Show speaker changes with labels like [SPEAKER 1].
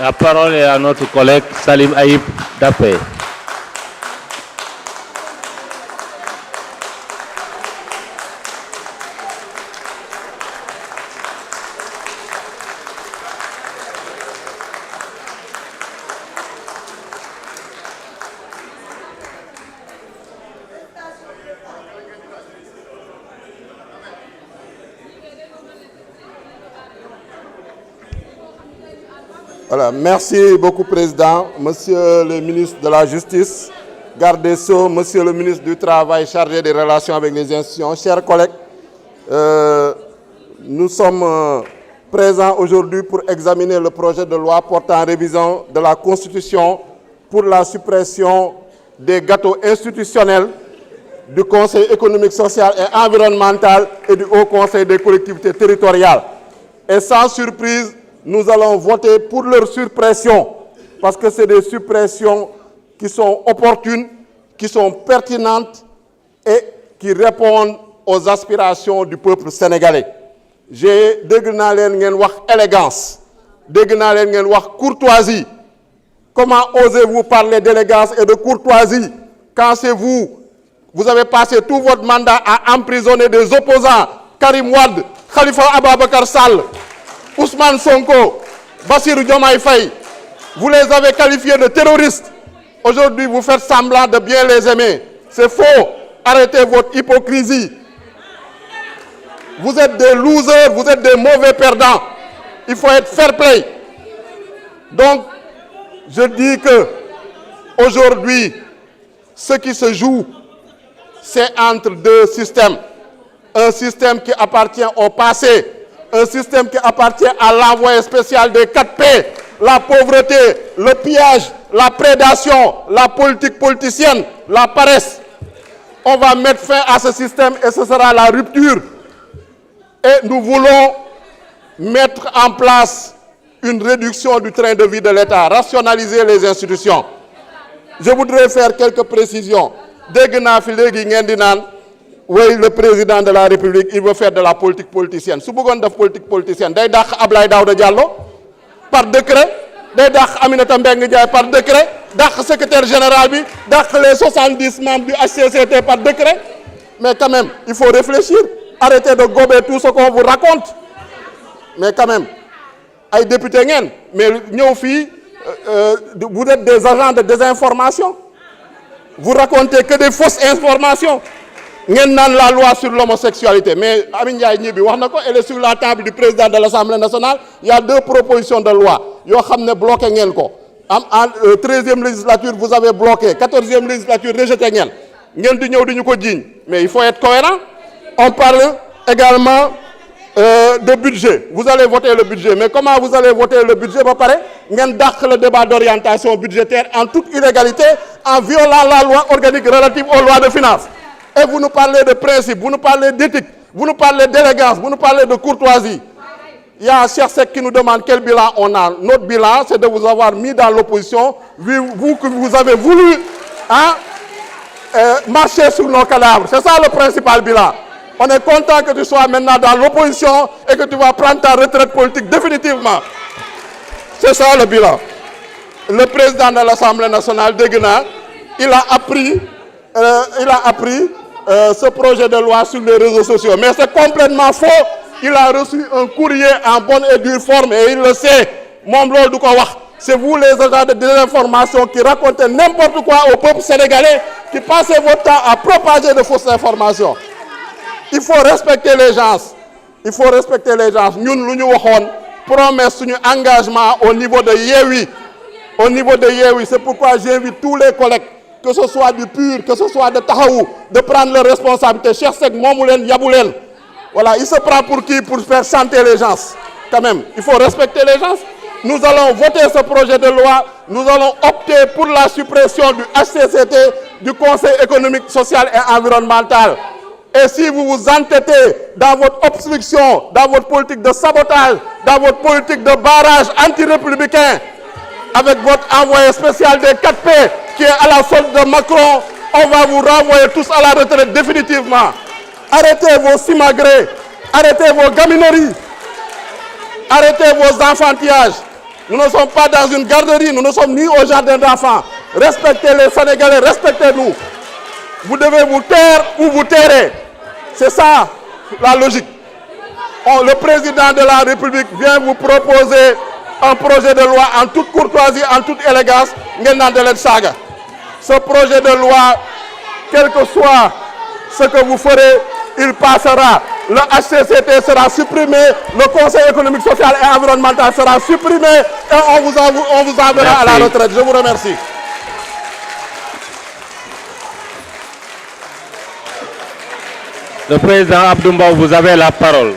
[SPEAKER 1] La parole est à notre collègue Salim Aïb Dapé.
[SPEAKER 2] Voilà, merci beaucoup, Président. Monsieur le ministre de la Justice, garde des Sceaux, Monsieur le ministre du Travail chargé des relations avec les institutions, chers collègues, nous sommes présents aujourd'hui pour examiner le projet de loi portant révision de la Constitution pour la suppression des gâteaux institutionnels du Conseil économique, social et environnemental et du Haut Conseil des collectivités territoriales. Et sans surprise, nous allons voter pour leur suppression, parce que c'est des suppressions qui sont opportunes, qui sont pertinentes et qui répondent aux aspirations du peuple sénégalais. J'ai dégg naa leen ngeen wax élégance, dégg naa leen ngeen wax courtoisie. Comment osez-vous parler d'élégance et de courtoisie quand c'est vous, vous avez passé tout votre mandat à emprisonner des opposants, Karim Wade, Khalifa Ababacar Sall, Ousmane Sonko, Bassirou Diomaye Faye, vous les avez qualifiés de terroristes. Aujourd'hui, vous faites semblant de bien les aimer. C'est faux. Arrêtez votre hypocrisie. Vous êtes des losers, vous êtes des mauvais perdants. Il faut être fair play. Donc, je dis que aujourd'hui, ce qui se joue, c'est entre deux systèmes. Un système qui appartient au passé, un système qui appartient à l'envoyé spécial des 4P, la pauvreté, le pillage, la prédation, la politique politicienne, la paresse. On va mettre fin à ce système et ce sera la rupture. Et nous voulons mettre en place une réduction du train de vie de l'État, rationaliser les institutions. Je voudrais faire quelques précisions. Dégg naa fi léegi ngeen di naan oui, le président de la République, il veut faire de la politique politicienne. Si vous voulez faire de la politique politicienne, day dàq Abdoulaye Daouda Diallo par décret, day dàq Aminata Mbengue Ndiaye par décret, dàq secrétaire général bi, dàq les 70 membres du HCCT par décret. Mais quand même, il faut réfléchir. Arrêtez de gober tout ce qu'on vous raconte. Mais quand même, ay député ngeen, mais ñëw fii vous êtes des agents de désinformation. Vous racontez que des fausses informations. Ngeen naan la loi sur l'homosexualité, mais Amin Ndiaye ñi bi wax na ko, elle est sur la table du président de l'Assemblée nationale. Il y a deux propositions de loi yoo xam ne bloqué ngeen ko. En 13e législature vous avez bloqué, 14e législature rejeté ngeen. Ngeen di ñëw di ñu ko jiiñ. Mais il faut être cohérent. On parle également de budget. Vous allez voter le budget, mais comment vous allez voter le budget ba pare ngeen dàq le débat d'orientation budgétaire en toute illégalité, en violant la loi organique relative aux lois de finances. Et vous nous parlez de principe, vous nous parlez d'éthique, vous nous parlez d'élégance, vous nous parlez de courtoisie. Il y a un cher sec qui nous demande quel bilan on a. Notre bilan, c'est de vous avoir mis dans l'opposition, vous que vous avez voulu marcher sur nos cadavres. C'est ça le principal bilan. On est content que tu sois maintenant dans l'opposition et que tu vas prendre ta retraite politique définitivement. C'est ça le bilan. Le président de l'Assemblée nationale, Degna, il a appris ce projet de loi sur les réseaux sociaux. Mais c'est complètement faux. Il a reçu un courrier en bonne et due forme et il le sait. C'est vous les agents de désinformation qui racontez n'importe quoi au peuple sénégalais, qui passez votre temps à propager de fausses informations. Il faut respecter les gens. Il faut respecter les gens. Nous, nous avons promesse un engagement au niveau de Yewwi. Au niveau de Yewwi, c'est pourquoi j'invite tous les collègues, que ce soit du PUR, que ce soit de Tahaou, de prendre leurs responsabilités. Cheikh Seck, Momoulen, Yaboulen. Voilà, il se prend pour qui? Pour faire chanter les gens. Quand même, il faut respecter les gens. Nous allons voter ce projet de loi. Nous allons opter pour la suppression du HCCT, du Conseil économique, social et environnemental. Et si vous vous entêtez dans votre obstruction, dans votre politique de sabotage, dans votre politique de barrage anti-républicain, avec votre envoyé spécial des 4P qui est à la solde de Macron, on va vous renvoyer tous à la retraite définitivement. Arrêtez vos simagrées, arrêtez vos gamineries, arrêtez vos enfantillages. Nous ne sommes pas dans une garderie, nous ne sommes ni au jardin d'enfants. Respectez les Sénégalais, respectez-nous. Vous devez vous taire ou vous tairez. C'est ça la logique. Le président de la République vient vous proposer un projet de loi en toute courtoisie, en toute élégance. Ce projet de loi, quel que soit ce que vous ferez, il passera. Le HCCT sera supprimé, le Conseil économique, social et environnemental sera supprimé et on vous enverra à la retraite. Je vous remercie.
[SPEAKER 1] Le président Abdoumba, vous avez la parole.